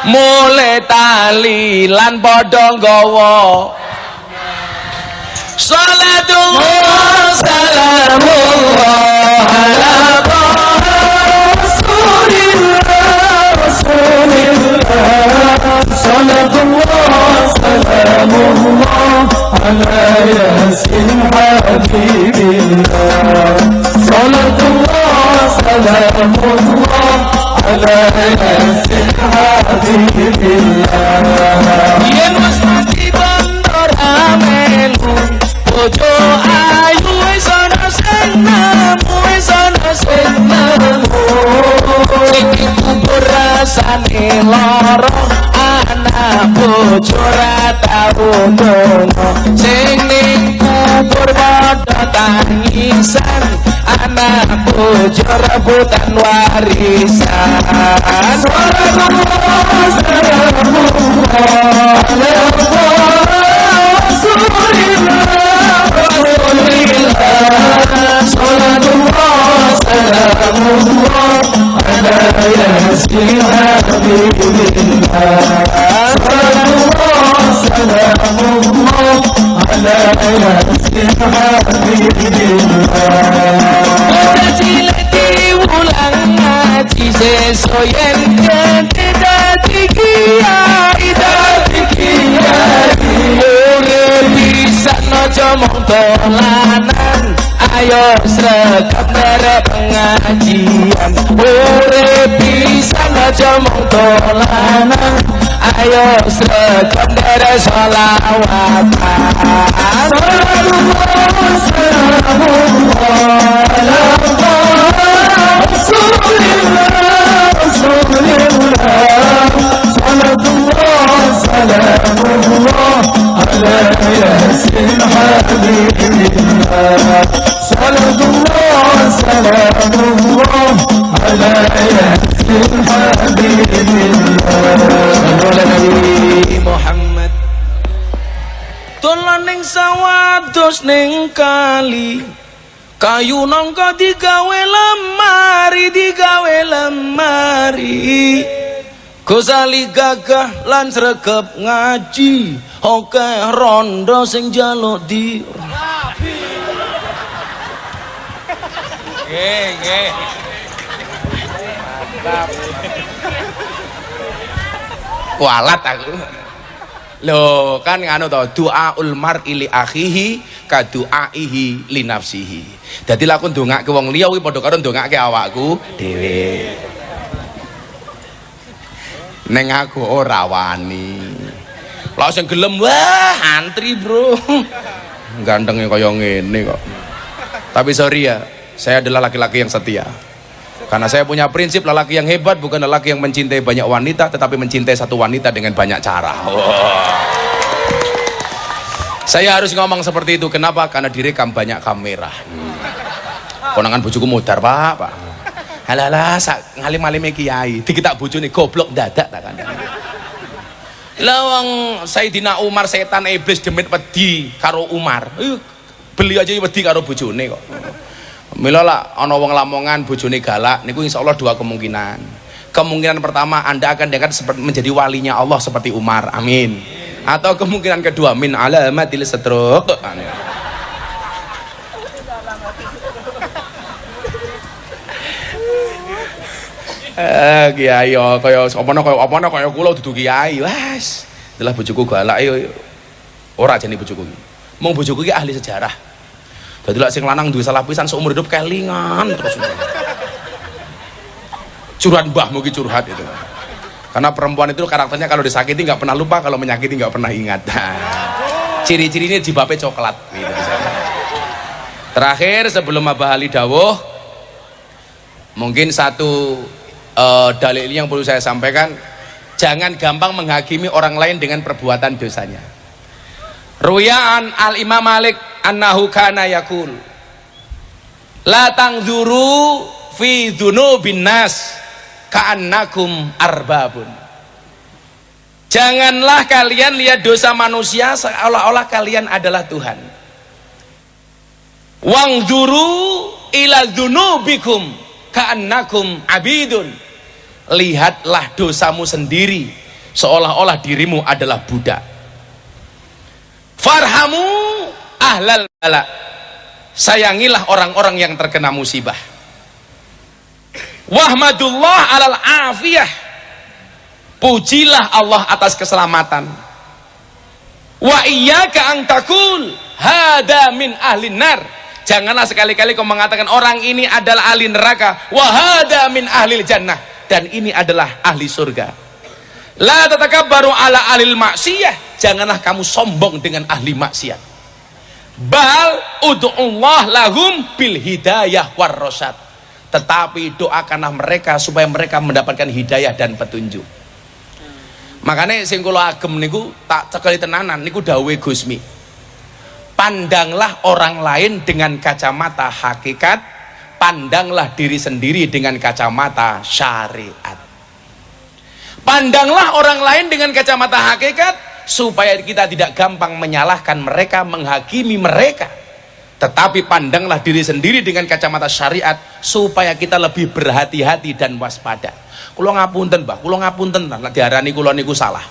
[SPEAKER 1] mulai tahlilan padha nggawa salatullah salamullah ala rasulillah salatullah salamullah ala yasin habibillah salatullah salamullah ala yasin habibillah yen wis mati bandar amelu bojo ayu wis ana senemu wis ana senemu iki kubur rasane lara anak bojo ra tau dono sing ning kubur padha tangisan anak bojo rebutan warisan soyen dadi kiai dadi kiai bisa nojo mong dolanan ayo sregep merek pengajian urip bisa nojo mong dolanan ayo sregep merek sholawatan Muhammad dolan ning sawah dos ning kali kayu nangka digawe lemari Gozali gagah lan sregep ngaji oke rondo sing jaluk di nggih mantap kualat aku lho kan nganu to doaul mar'i li akhihi ka duaihi li nafsihi dadi lakon ndongake wong liya kuwi padha karo ndongake awakku dhewe neng aku ora wani lha sing gelem wah antri bro gantengnya kaya ngene kok tapi sorry ya saya adalah laki-laki yang setia karena saya punya prinsip lelaki yang hebat bukan lelaki yang mencintai banyak wanita tetapi mencintai satu wanita dengan banyak cara. Saya harus ngomong seperti itu kenapa? Karena direkam banyak kamera. Konangan bojoku modar pak halalah sak ngalim-alime kiai dikitak bojone goblok dadak tak kandhani lawang Sayyidina Umar setan iblis demit wedi karo Umar beli aja wedi karo bojone kok mila lah ana wong Lamongan bojone galak niku insyaallah dua kemungkinan pertama Anda akan menjadi walinya Allah seperti Umar amin atau kemungkinan kedua min alamatil stroke kiai kaya apa kaya kula dudu kiai wes adalah bojoku galak ora jane bojoku mung bojoku iki ahli sejarah dadi lek sing lanang duwe salah pisan seumur hidup kelingan terus curhat mbahmu ki curhat itu karena perempuan itu karakternya kalau disakiti nggak pernah lupa kalau menyakiti nggak pernah ingat ciri-cirinya jibape coklat gitu. Terakhir sebelum Abah Ali dawuh mungkin satu dalil yang perlu saya sampaikan jangan gampang menghakimi orang lain dengan perbuatan dosanya. Ruyan Al Imam Malik annahu kana yaqul la tangzuru fi dzunubin nas ka'annakum arbabun. Janganlah kalian lihat dosa manusia seolah-olah kalian adalah Tuhan. Wangzuru ila dzunubikum ka'annakum abidun. Lihatlah dosamu sendiri seolah-olah dirimu adalah budak. Farhamu ahlal bala. Sayangilah orang-orang yang terkena musibah. Wahmadullah alal afiyah. Pujilah Allah atas keselamatan. Wa iyyaka an taqul hada min ahlin nar. Janganlah sekali-kali kau mengatakan orang ini adalah ahli neraka. Wa hada min ahlil jannah. Dan ini adalah ahli surga. La tatakabbaru ala ahlil maksiyah. Janganlah kamu sombong dengan ahli maksiat. Bal ud'ullah lahum bil hidayah war rasyad. Tetapi doakanlah mereka supaya mereka mendapatkan hidayah dan petunjuk. Makanya sing kula agem niku tak cekeli tenanan niku dawuhe Gusmi. Pandanglah orang lain dengan kacamata hakikat, pandanglah diri sendiri dengan kacamata syariat. Pandanglah orang lain dengan kacamata hakikat supaya kita tidak gampang menyalahkan mereka, menghakimi mereka. Tetapi pandanglah diri sendiri dengan kacamata syariat supaya kita lebih berhati-hati dan waspada. Kula ngapunten, Mbah, kula ngapunten lah diarani kula niku salah.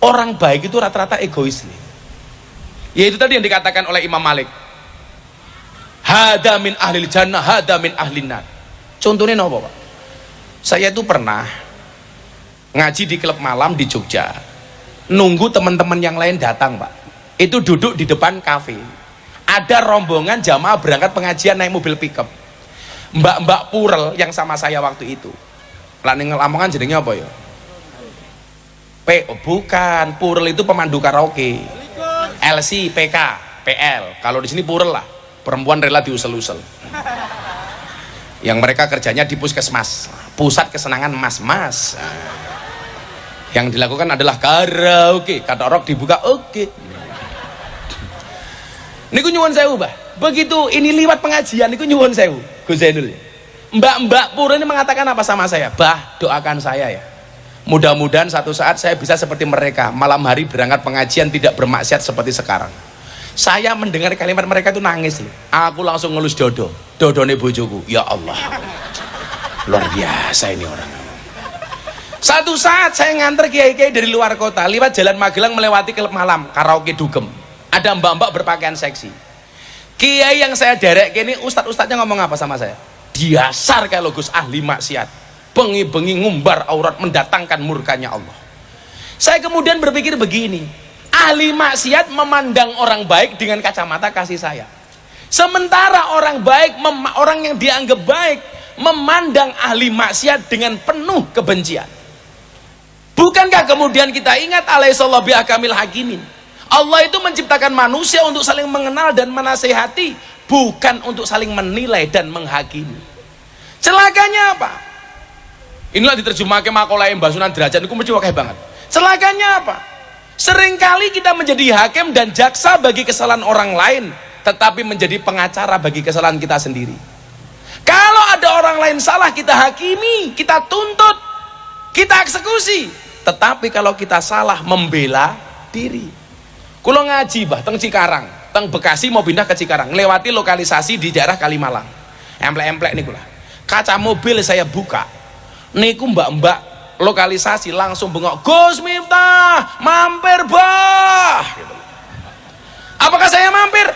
[SPEAKER 1] Orang baik itu rata-rata egois nih. Yaitu tadi yang dikatakan oleh Imam Malik. Hada min ahlil jannah, hada min ahlin nar. Contohnya apa, Pak? Saya itu pernah ngaji di klub malam di Jogja. Nunggu teman-teman yang lain datang, Pak. Itu duduk di depan kafe. Ada rombongan jamaah berangkat pengajian naik mobil pickup. Mbak-mbak Purel yang sama saya waktu itu. Lah ning Lamongan jenenge apa ya? Bukan, Purel itu pemandu karaoke. LC, PK, PL. Kalau di sini Purel lah, perempuan rela diusel-usel. Yang mereka kerjanya di puskesmas, pusat kesenangan mas-mas. Yang dilakukan adalah karaoke. Kata orang dibuka, oke. Niku nyuwun sewu, Mbah. Begitu ini liwat pengajian niku nyuwun sewu. Gus Zainul. Mbak Purel ini mengatakan apa sama saya? Bah, doakan saya ya. Mudah-mudahan satu saat saya bisa seperti mereka, malam hari berangkat pengajian tidak bermaksiat seperti sekarang. Saya mendengar kalimat mereka itu nangis. Aku langsung ngelus dodone bojoku. Ya Allah. Luar biasa ini orang. Satu saat saya nganter kiai-kiai dari luar kota, lewat Jalan Magelang melewati klub malam, karaoke dugem. Ada mbak-mbak berpakaian seksi. Kiai yang saya derek ini ustadz-ustadznya ngomong apa sama saya? Dasar kalau Gus ahli maksiat, bengi-bengi ngumbar aurat mendatangkan murkanya Allah. Saya kemudian berpikir begini, ahli maksiat memandang orang baik dengan kacamata kasih sayang. Sementara orang baik, orang yang dianggap baik memandang ahli maksiat dengan penuh kebencian. Bukankah kemudian kita ingat alaihissallahu bihakamil hakimin? Allah itu menciptakan manusia untuk saling mengenal dan menasehati, bukan untuk saling menilai dan menghakimi. Celakanya apa? Inilah diterjemahkan makalah Mbah Sunan Derajat itu mesti wakil banget. Celakanya apa? Seringkali kita menjadi hakim dan jaksa bagi kesalahan orang lain, tetapi menjadi pengacara bagi kesalahan kita sendiri. Kalau ada orang lain salah, kita hakimi, kita tuntut, kita eksekusi. Tetapi kalau kita salah, membela diri. Kulo ngaji bah teng Cikarang, teng Bekasi mau pindah ke Cikarang, lewati lokalisasi di daerah Kalimalang. Emplek-emplek niku lah. Kaca mobil saya buka. Niku mbak-mbak lokalisasi langsung bengok, "Gus Miftah, mampir bah." Gitu. Apakah saya mampir?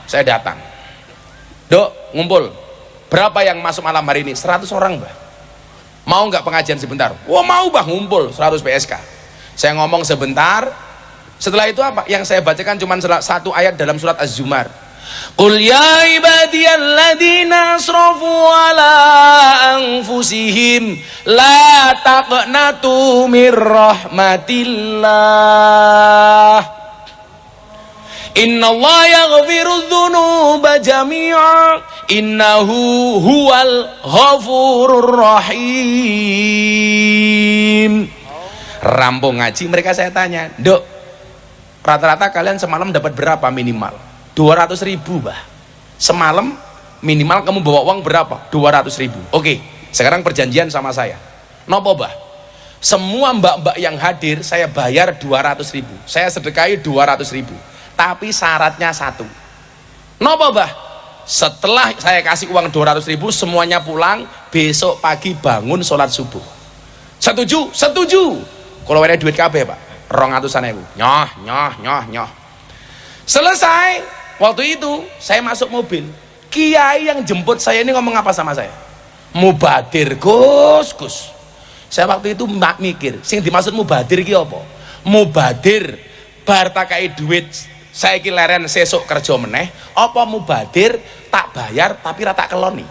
[SPEAKER 1] Saya datang. Dok, ngumpul. Berapa yang masuk malam hari ini? 100 orang, Mbah. Mau nggak pengajian sebentar? Wah, mau, Bah, ngumpul 100 PSK. Saya ngomong sebentar. Setelah itu apa? Yang saya bacakan cuma satu ayat dalam surat Az-Zumar. Qul ya ibadiyalladzina asrafu ala anfusihim la taqnatu mir rahmatillah. Innallaha yaghfiru dzunuba jami'a innahu huwal ghafurur rahim. Rampung ngaji mereka saya tanya, "Dok, Rata-rata kalian semalam dapat berapa minimal? 200.000 bah. Semalam minimal kamu bawa uang berapa? 200.000. Oke, sekarang perjanjian sama saya. Nopo bah? Semua mbak-mbak yang hadir saya bayar 200.000. Saya sedekahi 200.000. Tapi syaratnya satu. Nopo bah? Setelah saya kasih uang 200.000 semuanya pulang, besok pagi bangun sholat subuh. Setuju? Setuju. Kalau ada duit kabeh pak, 200.000. Nyoh. Selesai. Waktu itu saya masuk mobil. Kiai yang jemput saya ini ngomong apa sama saya? Mubadir Gus. Saya waktu itu mikir, sing dimaksud mubadir ki apa? Mubadir bar takai duit saya ki leren sesuk kerja meneh, apa mubadir tak bayar tapi rata keloni.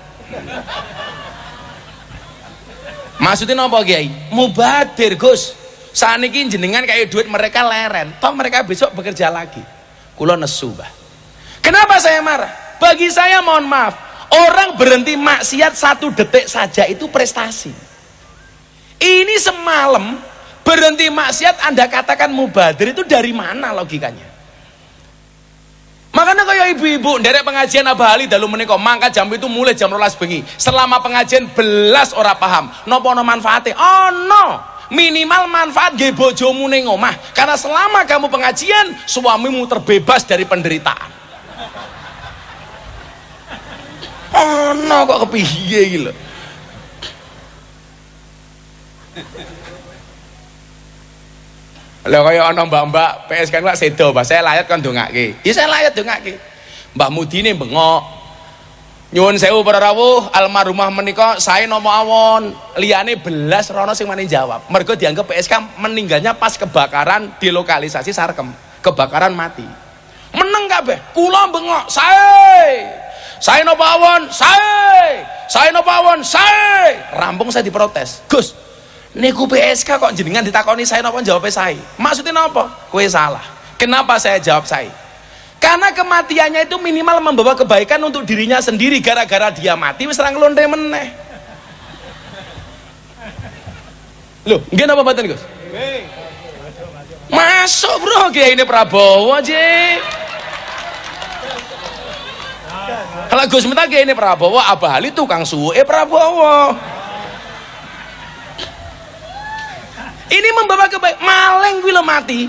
[SPEAKER 1] Maksudnya apa Kiai? Mubadir Gus. Saniki jenengan kayak duit mereka leren, toh mereka besok bekerja lagi. Kula nesu, Mbah. Kenapa saya marah? Bagi saya mohon maaf, orang berhenti maksiat 1 detik saja itu prestasi. Ini semalam berhenti maksiat Anda katakan mubadir, itu dari mana logikanya? Makanya kayak ibu-ibu nderek pengajian Abah Ali dalu menika mangkat jam itu mulai jam 12 bengi. Selama pengajian belas ora paham. Napa ono manfaate? Ono. Minimal manfaat nggih bojomu ning omah. Karena selama kamu pengajian, suamimu terbebas dari penderitaan. Ono kok kepiye iki lho. Lah kaya ana mbak-mbak PS kan Pak sedo, Pak. Saya layat kan ndongake. Ya saya layat ndongake. Mbah Mudine bengok. Nyuwun sewu para rawuh, almarhumah menika saya nomo awon, liyane belas rono sing mani jawab. Mergo dianggap PSK meninggalnya pas kebakaran di lokalisasi Sarkem. Kebakaran mati. Meneng kabeh. Kula bengok, saya nopo awon, saya nopo awon, rampung saya diprotes. Gus, niku PSK kok jenengan ditakoni saya napa jawab saya. Maksudnya napa? Kowe salah. Kenapa saya jawab saya? Karena kematiannya itu minimal membawa kebaikan untuk dirinya sendiri. Gara-gara dia mati wis ra nglonte meneh. Loh, nggih napa mboten, Gus? Masuk, Bro, Kiai ini Prabowo aja. Kalau Gus minta Kiai ini Prabowo, Abah Ali tukang suwe Prabowo. Ini membawa kebaikan. Maling kuwi lo mati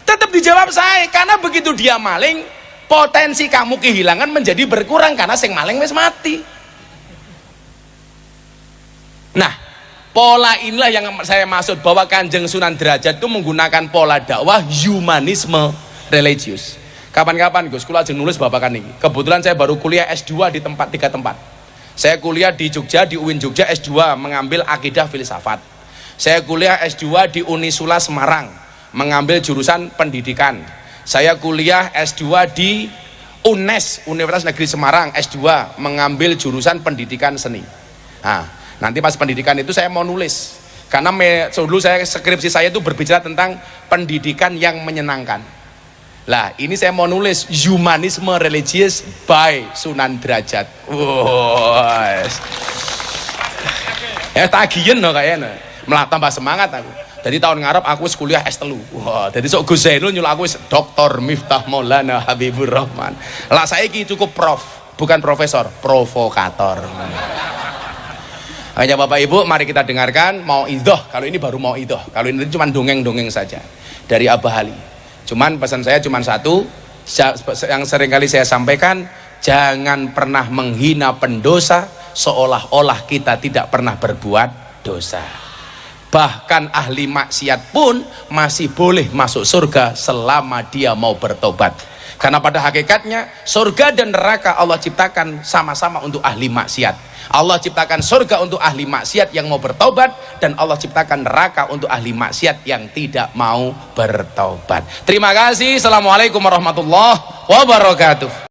[SPEAKER 1] tetap dijawab saya, karena begitu dia maling potensi kamu kehilangan menjadi berkurang karena sing maling wis mati. Nah, pola inilah yang saya maksud bahwa Kanjeng Sunan Derajat itu menggunakan pola dakwah humanisme religius. Kapan-kapan Gus kula ajeng nulis babakan ini. Kebetulan saya baru kuliah S2 di 3 tempat. Saya kuliah di Jogja, di UIN Jogja S2 mengambil akidah filsafat. Saya kuliah S2 di Unisula Semarang mengambil jurusan pendidikan. Saya kuliah S2 di UNES, Universitas Negeri Semarang S2 mengambil jurusan pendidikan seni. Nah, nanti pas pendidikan itu saya mau nulis karena dulu saya skripsi saya itu berbicara tentang pendidikan yang menyenangkan. Lah, ini saya mau nulis humanisme religius by Sunan Derajat. Wow. Ya tagihan no kayaknya. Malah tambah semangat aku. Jadi tahun ngarep aku kuliah S3. Wah, jadi sok Gus Zainul nyuruh aku Dr. Miftah Maulana Habibur Rahman. Lah saiki cukup prof, bukan profesor, provokator. Hanya Bapak Ibu, mari kita dengarkan mau idoh. Kalau ini baru mau idoh. Kalau ini cuma dongeng-dongeng saja dari Abah Ali. Cuman pesan saya cuma satu, yang seringkali saya sampaikan, jangan pernah menghina pendosa seolah-olah kita tidak pernah berbuat dosa. Bahkan ahli maksiat pun masih boleh masuk surga selama dia mau bertobat. Karena pada hakikatnya surga dan neraka Allah ciptakan sama-sama untuk ahli maksiat. Allah ciptakan surga untuk ahli maksiat yang mau bertobat, dan Allah ciptakan neraka untuk ahli maksiat yang tidak mau bertobat. Terima kasih. Assalamualaikum warahmatullahi wabarakatuh.